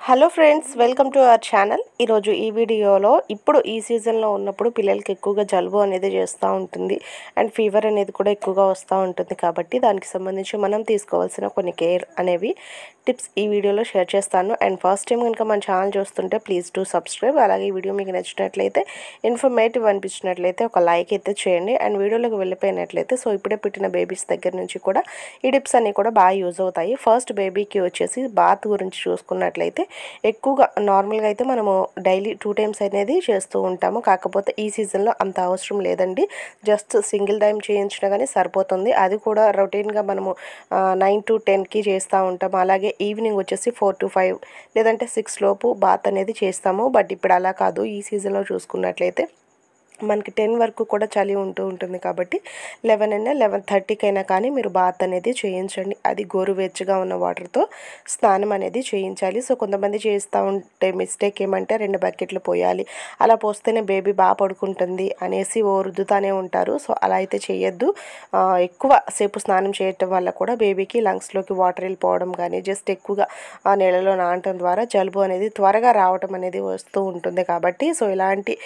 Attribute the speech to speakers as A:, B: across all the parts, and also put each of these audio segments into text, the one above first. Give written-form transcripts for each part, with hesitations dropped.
A: Hello friends, welcome to our channel. ఈరోజు ఈ వీడియోలో ఇప్పుడు ఈ సీజన్లో ఉన్నప్పుడు పిల్లలకి ఎక్కువగా జలుబు అనేది చేస్తూ ఉంటుంది అండ్ ఫీవర్ అనేది కూడా ఎక్కువగా వస్తూ ఉంటుంది. కాబట్టి దానికి సంబంధించి మనం తీసుకోవాల్సిన కొన్ని కేర్ అనేవి టిప్స్ ఈ వీడియోలో షేర్ చేస్తాను. అండ్ ఫస్ట్ టైం కనుక మన ఛానల్ చూస్తుంటే ప్లీజ్ టు సబ్స్క్రైబ్. అలాగే ఈ వీడియో మీకు నచ్చినట్లయితే, ఇన్ఫర్మేటివ్ అనిపించినట్లయితే ఒక లైక్ అయితే చేయండి. అండ్ వీడియోలోకి వెళ్ళిపోయినట్లయితే ఇప్పుడే పుట్టిన బేబీస్ దగ్గర నుంచి కూడా ఈ టిప్స్ అన్నీ కూడా బాగా యూజ్ అవుతాయి. ఫస్ట్ బేబీకి వచ్చేసి బాత్ గురించి చూసుకున్నట్లయితే ఎక్కువగా నార్మల్గా అయితే మనము డైలీ 2 టైమ్స్ అనేది చేస్తూ ఉంటాము. కాకపోతే ఈ సీజన్లో అంత అవసరం లేదండి. జస్ట్ సింగిల్ టైం చేయించినా కానీ సరిపోతుంది. అది కూడా రొటీన్గా మనము 9 to 10కి చేస్తూ ఉంటాము. అలాగే ఈవినింగ్ వచ్చేసి 4 to 5 లేదంటే 6 లోపు బాత్ అనేది చేస్తాము. బట్ ఇప్పుడు అలా కాదు. ఈ సీజన్లో చూసుకున్నట్లయితే మనకి 10 వరకు కూడా చలి ఉంటుంది. కాబట్టి 11 అయినా 11:30కైనా కానీ మీరు బాత్ అనేది చేయించండి. అది గోరువెచ్చగా ఉన్న వాటర్తో స్నానం అనేది చేయించాలి. కొంతమంది చేస్తూ ఉంటే మిస్టేక్ ఏమంటే 2 బకెట్లు పోయాలి, అలా పోస్తేనే బేబీ బాగా పడుకుంటుంది అనేసి రుద్దుతానే ఉంటారు. అలా అయితే చేయొద్దు. ఎక్కువ సేపు స్నానం చేయటం వల్ల కూడా బేబీకి లంగ్స్లోకి వాటర్ వెళ్ళిపోవడం కానీ, జస్ట్ ఎక్కువగా నీళ్ళలో నానటం ద్వారా జలుబు అనేది త్వరగా రావటం అనేది వస్తూ ఉంటుంది. కాబట్టి ఇలాంటి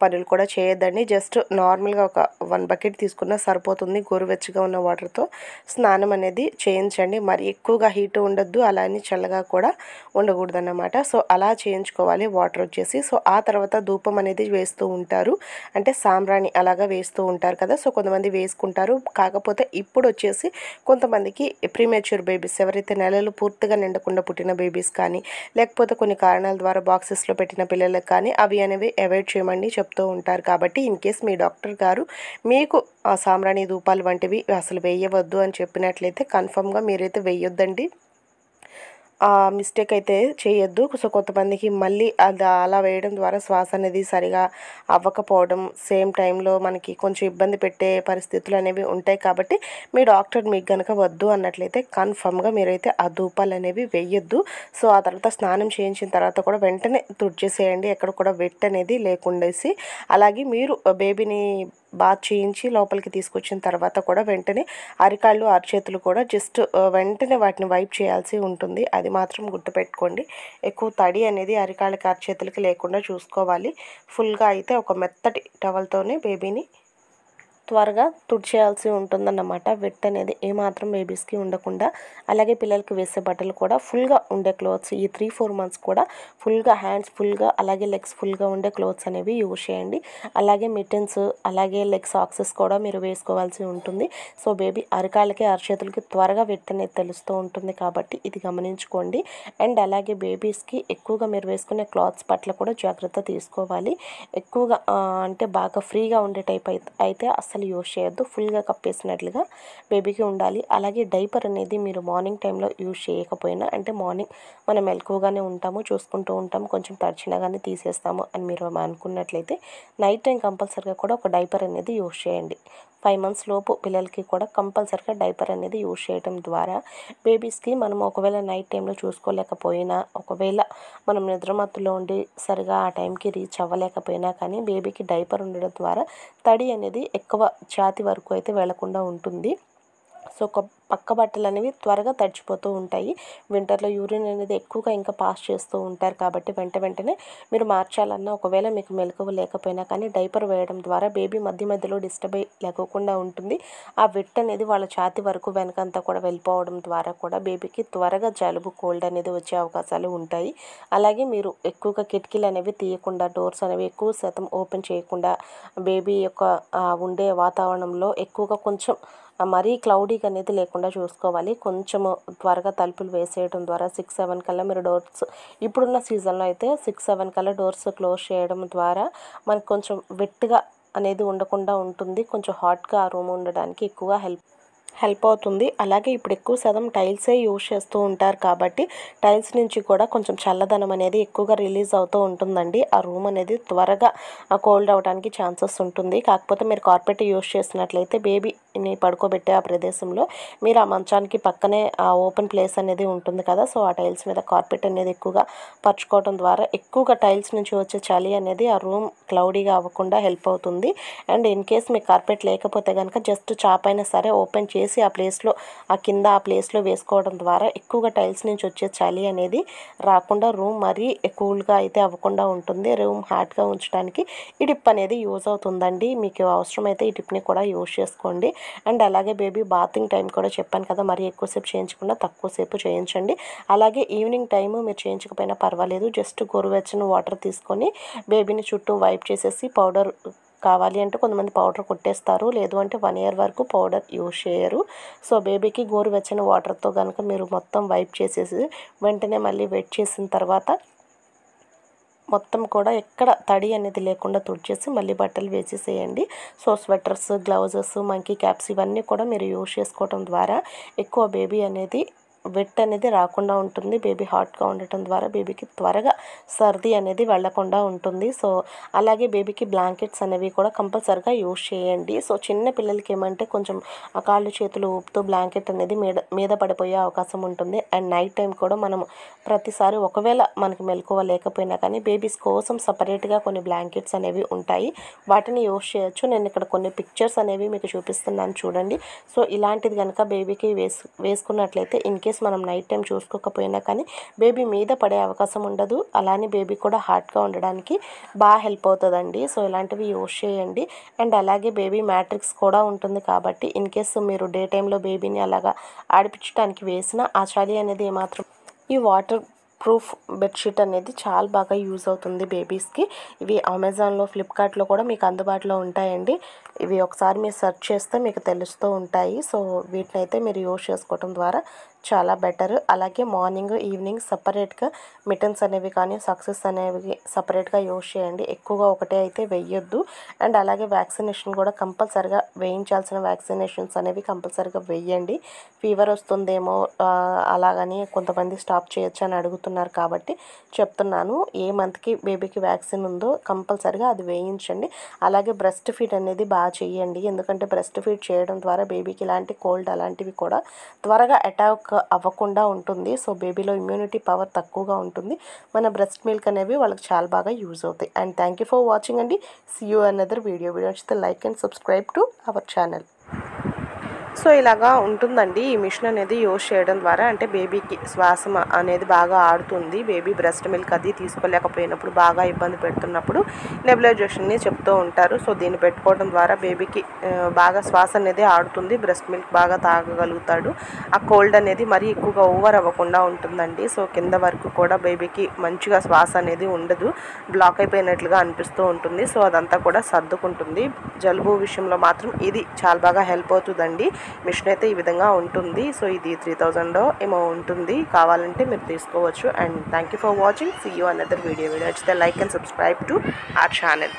A: పనులు కూడా చేయొద్దండి. జస్ట్ నార్మల్గా ఒక 1 బకెట్ తీసుకున్నా సరిపోతుంది. గోరువెచ్చగా ఉన్న వాటర్తో స్నానం అనేది చేయించండి. మరి ఎక్కువగా హీట్ ఉండొద్దు, అలా అని చల్లగా కూడా ఉండకూడదు అన్నమాట. అలా చేయించుకోవాలి వాటర్ వచ్చేసి. ఆ తర్వాత ధూపం అనేది వేస్తూ ఉంటారు, అంటే సాంబ్రాణి అలాగా వేస్తూ ఉంటారు కదా. కొంతమంది వేసుకుంటారు. కాకపోతే ఇప్పుడు వచ్చేసి కొంతమందికి ప్రీమేచ్యూర్ బేబీస్, ఎవరైతే నెలలు పూర్తిగా నిండకుండా పుట్టిన బేబీస్ కానీ, లేకపోతే కొన్ని కారణాల ద్వారా బాక్సెస్లో పెట్టిన పిల్లలకు కానీ అవి అనేవి అవాయిడ్ చేయమని చెప్తూ ఉంటారు. కాబట్టి ఇన్ కేస్ మీ డాక్టర్ గారు మీకు సాంబ్రాణి ధూపాలు వంటివి అసలు వేయవద్దు అని చెప్పినట్లయితే కన్ఫర్మ్గా మీరైతే వేయొద్దండి. మిస్టేక్ అయితే చేయొద్దు. కొంతమందికి మళ్ళీ అది అలా వేయడం ద్వారా శ్వాస అనేది సరిగా అవ్వకపోవడం, సేమ్ టైంలో మనకి కొంచెం ఇబ్బంది పెట్టే పరిస్థితులు అనేవి ఉంటాయి. కాబట్టి మీ డాక్టర్ మీకు కనుక వద్దు అన్నట్లయితే కన్ఫర్మ్గా మీరైతే ఆ ధూపాలు అనేవి వేయొద్దు. ఆ తర్వాత స్నానం చేయించిన తర్వాత కూడా వెంటనే తుడిచేసేయండి, ఎక్కడ కూడా వెట్ అనేది లేకుండేసి. అలాగే మీరు బేబీని బాత్ చేయించి లోపలికి తీసుకొచ్చిన తర్వాత కూడా వెంటనే అరికాళ్ళు అరచేతులు కూడా జస్ట్ వెంటనే వాటిని వైప్ చేయాల్సి ఉంటుంది. అది మాత్రం గుర్తుపెట్టుకోండి. ఎక్కువ తడి అనేది అరికాళ్ళకి అరచేతులకి లేకుండా చూసుకోవాలి. ఫుల్గా అయితే ఒక మెత్తటి టవల్తోనే బేబీని త్వరగా తుడిచేయాల్సి ఉంటుందన్నమాట. వెట్ అనేది ఏమాత్రం బేబీస్కి ఉండకుండా. అలాగే పిల్లలకి వేసే బట్టలు కూడా ఫుల్గా ఉండే క్లోత్స్, ఈ 3-4 మంత్స్ కూడా ఫుల్గా హ్యాండ్స్ ఫుల్గా అలాగే లెగ్స్ ఫుల్గా ఉండే క్లోత్స్ అనేవి యూజ్ చేయండి. అలాగే మిటన్స్, అలాగే లెగ్ సాక్సెస్ కూడా మీరు వేసుకోవాల్సి ఉంటుంది. బేబీ అరికాళ్ళకి అరచేతులకి త్వరగా వెట్ అనేది తెలుస్తూ ఉంటుంది. కాబట్టి ఇది గమనించుకోండి. అండ్ అలాగే బేబీస్కి ఎక్కువగా మీరు వేసుకునే క్లాత్స్ పట్ల కూడా జాగ్రత్త తీసుకోవాలి. ఎక్కువగా అంటే బాగా ఫ్రీగా ఉండే టైప్ అయితే అస్సలు యూజ్ చేయొద్దు. ఫుల్గా కప్పేసినట్లుగా బేబీకి ఉండాలి. అలాగే డైపర్ అనేది మీరు మార్నింగ్ టైంలో యూజ్ చేయకపోయినా, అంటే మార్నింగ్ మనం మెలకువగానే ఉంటాము, చూసుకుంటూ ఉంటాము, కొంచెం తడిచినా కానీ తీసేస్తాము అని మీరు అనుకున్నట్లయితే నైట్ టైం కంపల్సరీగా కూడా ఒక డైపర్ అనేది యూజ్ చేయండి. 5 మంత్స్ లోపు పిల్లలకి కూడా కంపల్సరీగా డైపర్ అనేది యూజ్ చేయడం ద్వారా బేబీస్కి మనం ఒకవేళ నైట్ టైంలో చూసుకోలేకపోయినా, ఒకవేళ మనం నిద్రమత్తులో ఉండి సరిగా ఆ టైంకి రీచ్ అవ్వలేకపోయినా కానీ బేబీకి డైపర్ ఉండడం ద్వారా తడి అనేది ఎక్కువ ఛాతీ వరకు అయితే వెళ్లకుండా ఉంటుంది. పక్క బట్టలు అనేవి త్వరగా తడిచిపోతూ ఉంటాయి. వింటర్లో యూరిన్ అనేది ఎక్కువగా ఇంకా పాస్ చేస్తూ ఉంటారు. కాబట్టి వెంటనే మీరు మార్చాలన్నా, ఒకవేళ మీకు మెలకువ లేకపోయినా కానీ డైపర్ వేయడం ద్వారా బేబీ మధ్యలో డిస్టర్బ్ లేకోకుండా ఉంటుంది. ఆ వెట్ అనేది వాళ్ళ ఛాతీ వరకు వెనకంతా కూడా వెళ్ళిపోవడం ద్వారా కూడా బేబీకి త్వరగా జలుబు, కోల్డ్ అనేది వచ్చే అవకాశాలు ఉంటాయి. అలాగే మీరు ఎక్కువగా కిటికీలు అనేవి తీయకుండా, డోర్స్ అనేవి ఎక్కువ శాతం ఓపెన్ చేయకుండా, బేబీ యొక్క ఉండే వాతావరణంలో ఎక్కువగా కొంచెం మరీ క్లౌడీగా అనేది లేకుండా చూసుకోవాలి. కొంచెము త్వరగా తలుపులు వేసేయడం ద్వారా 6-7 కల్లా మీరు డోర్స్, ఇప్పుడున్న సీజన్లో అయితే 6-7 కల్లా డోర్స్ క్లోజ్ చేయడం ద్వారా మనకు కొంచెం వెట్గా అనేది ఉండకుండా ఉంటుంది. కొంచెం హాట్గా ఆ రూమ్ ఉండడానికి ఎక్కువగా హెల్ప్ అవుతుంది. అలాగే ఇప్పుడు ఎక్కువ శాతం టైల్సే యూజ్ చేస్తూ ఉంటారు. కాబట్టి టైల్స్ నుంచి కూడా కొంచెం చల్లదనం అనేది ఎక్కువగా రిలీజ్ అవుతూ ఉంటుందండి. ఆ రూమ్ అనేది త్వరగా కోల్డ్ అవ్వడానికి ఛాన్సెస్ ఉంటుంది. కాకపోతే మీరు కార్పెట్ యూజ్ చేసినట్లయితే బేబీ బేబీని పడుకోబెట్టే ఆ ప్రదేశంలో మీరు ఆ మంచానికి పక్కనే ఆ ఓపెన్ ప్లేస్ అనేది ఉంటుంది కదా, సో ఆ టైల్స్ మీద కార్పెట్ అనేది ఎక్కువగా పరుచుకోవడం ద్వారా ఎక్కువగా టైల్స్ నుంచి వచ్చే చలి అనేది ఆ రూమ్ క్లౌడీగా అవ్వకుండా హెల్ప్ అవుతుంది. అండ్ ఇన్ కేస్ మీకు కార్పెట్ లేకపోతే కనుక జస్ట్ చాపైనా సరే ఓపెన్ చేసి ఆ ప్లేస్లో ఆ కింద ఆ ప్లేస్లో వేసుకోవడం ద్వారా ఎక్కువగా టైల్స్ నుంచి వచ్చే చలి అనేది రాకుండా రూమ్ మరీ కూల్గా అయితే అవ్వకుండా ఉంటుంది. రూమ్ హాట్గా ఉంచడానికి ఈ టిప్ అనేది యూజ్ అవుతుందండి. మీకు అవసరమైతే ఈ టిప్ని కూడా యూజ్ చేసుకోండి. అండ్ అలాగే బేబీ బాతింగ్ టైం కూడా చెప్పాను కదా, మరీ ఎక్కువసేపు చేయించకుండా తక్కువసేపు చేయించండి. అలాగే ఈవినింగ్ టైము మీరు చేయించకపోయినా పర్వాలేదు, జస్ట్ గోరువెచ్చని వాటర్ తీసుకొని బేబీని చుట్టూ వైప్ చేసేసి పౌడర్ కావాలి అంటే కొంతమంది పౌడర్ కొట్టేస్తారు, లేదు అంటే 1 ఇయర్ వరకు పౌడర్ యూజ్ చేయరు. సో బేబీకి గోరువెచ్చని వాటర్తో కనుక మీరు మొత్తం వైప్ చేసేసి వెంటనే మళ్ళీ వెట్ చేసిన తర్వాత మొత్తం కూడా ఎక్కడ తడి అనేది లేకుండా తుడిచేసి మళ్ళీ బట్టలు వేసేసేయండి. So sweaters, gloves, monkey caps ఇవన్నీ కూడా మీరు యూజ్ చేసుకోవడం ద్వారా ఎక్కువ బేబీ అనేది వెట్ అనేది రాకుండా ఉంటుంది. బేబీ హాట్గా ఉండటం ద్వారా బేబీకి త్వరగా సర్ది అనేది వెళ్ళకుండా ఉంటుంది. సో అలాగే బేబీకి బ్లాంకెట్స్ అనేవి కూడా కంపల్సరిగా యూజ్ చేయండి. సో చిన్న పిల్లలకి ఏమంటే కొంచెం ఆ కాళ్ళు చేతులు ఊపుతూ బ్లాంకెట్ అనేది మీద పడిపోయే అవకాశం ఉంటుంది. అండ్ నైట్ టైం కూడా మనం ప్రతిసారి ఒకవేళ మనకి మెలకువ లేకపోయినా కానీ బేబీస్ కోసం సపరేట్గా కొన్ని బ్లాంకెట్స్ అనేవి ఉంటాయి, వాటిని యూజ్ చేయొచ్చు. నేను ఇక్కడ కొన్ని పిక్చర్స్ అనేవి మీకు చూపిస్తున్నాను చూడండి. సో ఇలాంటిది కనుక బేబీకి వేసుకున్నట్లయితే ఇన్ కేస్ మనం నైట్ టైం చూసుకోకపోయినా కానీ బేబీ మీద పడే అవకాశం ఉండదు. అలానే బేబీ కూడా హాట్గా ఉండడానికి బాగా హెల్ప్ అవుతుందండి. సో ఇలాంటివి యూజ్ చేయండి. అండ్ అలాగే బేబీ మ్యాట్రిక్స్ కూడా ఉంటుంది కాబట్టి ఇన్ కేస్ మీరు డే టైంలో బేబీని అలాగా ఆడిపించడానికి వేసిన ఆ చలి అనేది ఏమాత్రం ఈ వాటర్ ప్రూఫ్ బెడ్షీట్ అనేది చాలా బాగా యూజ్ అవుతుంది బేబీస్కి. ఇవి అమెజాన్లో, ఫ్లిప్కార్ట్లో కూడా మీకు అందుబాటులో ఉంటాయండి. ఇవి ఒకసారి మీరు సెర్చ్ చేస్తే మీకు తెలుస్తూ ఉంటాయి. సో వీటిని అయితే మీరు యూజ్ చేసుకోవడం ద్వారా చాలా బెటర్. అలాగే మార్నింగ్, ఈవినింగ్ సపరేట్గా మిటన్స్ అనేవి కానీ సక్సెస్ అనేవి సపరేట్గా యూజ్ చేయండి. ఎక్కువగా ఒకటే అయితే వేయొద్దు. అండ్ అలాగే వ్యాక్సినేషన్ కూడా కంపల్సరిగా వేయించాల్సిన వ్యాక్సినేషన్స్ అనేవి కంపల్సరిగా వేయండి. ఫీవర్ వస్తుందేమో అలాగని కొంతమంది స్టాప్ చేయొచ్చు అని అడుగుతున్నారు కాబట్టి చెప్తున్నాను. ఏ మంత్కి బేబీకి వ్యాక్సిన్ ఉందో కంపల్సరిగా అది వేయించండి. అలాగే బ్రెస్ట్ ఫీడ్ అనేది బాగా చేయండి. ఎందుకంటే బ్రెస్ట్ ఫీడ్ చేయడం ద్వారా బేబీకి ఇలాంటి కోల్డ్ అలాంటివి కూడా త్వరగా అటాక్ అవ్వకుండా ఉంటుంది. సో బేబీలో ఇమ్యూనిటీ పవర్ తక్కువగా ఉంటుంది. మన బ్రెస్ట్ మిల్క్ అనేవి వాళ్ళకి చాలా బాగా యూజ్ అవుతాయి. And thank you for watching అండి. సీ యూ అనదర్ వీడియో నచ్చితే like and subscribe to our channel. So ఇలాగా ఉంటుందండి ఈ మిషన్ అనేది యూజ్ చేయడం ద్వారా. అంటే బేబీకి శ్వాస అనేది బాగా ఆడుతుంది. బేబీ బ్రెస్ట్ మిల్క్ అది తీసుకోలేకపోయినప్పుడు, బాగా ఇబ్బంది పెడుతున్నప్పుడు నెబులైజేషన్ని చెప్తూ ఉంటారు. సో దీన్ని పెట్టుకోవడం ద్వారా బేబీకి బాగా శ్వాస అనేది ఆడుతుంది, బ్రెస్ట్ మిల్క్ బాగా తాగగలుగుతాడు. ఆ కోల్డ్ అనేది మరీ ఎక్కువగా ఓవర్ అవ్వకుండా ఉంటుందండి. సో కింద వరకు కూడా బేబీకి మంచిగా శ్వాస అనేది ఉండదు, బ్లాక్ అయిపోయినట్లుగా అనిపిస్తూ ఉంటుంది. సో అదంతా కూడా సర్దుకుంటుంది. జలుబు విషయంలో మాత్రం ఇది చాలా బాగా హెల్ప్ అవుతుందండి. మిషన్ అయితే ఈ విధంగా ఉంటుంది. సో ఇది 3000 ఏమో ఉంటుంది, కావాలంటే మీరు తీసుకోవచ్చు. And thank you for watching. See you another video నచ్చితే like and subscribe to our channel.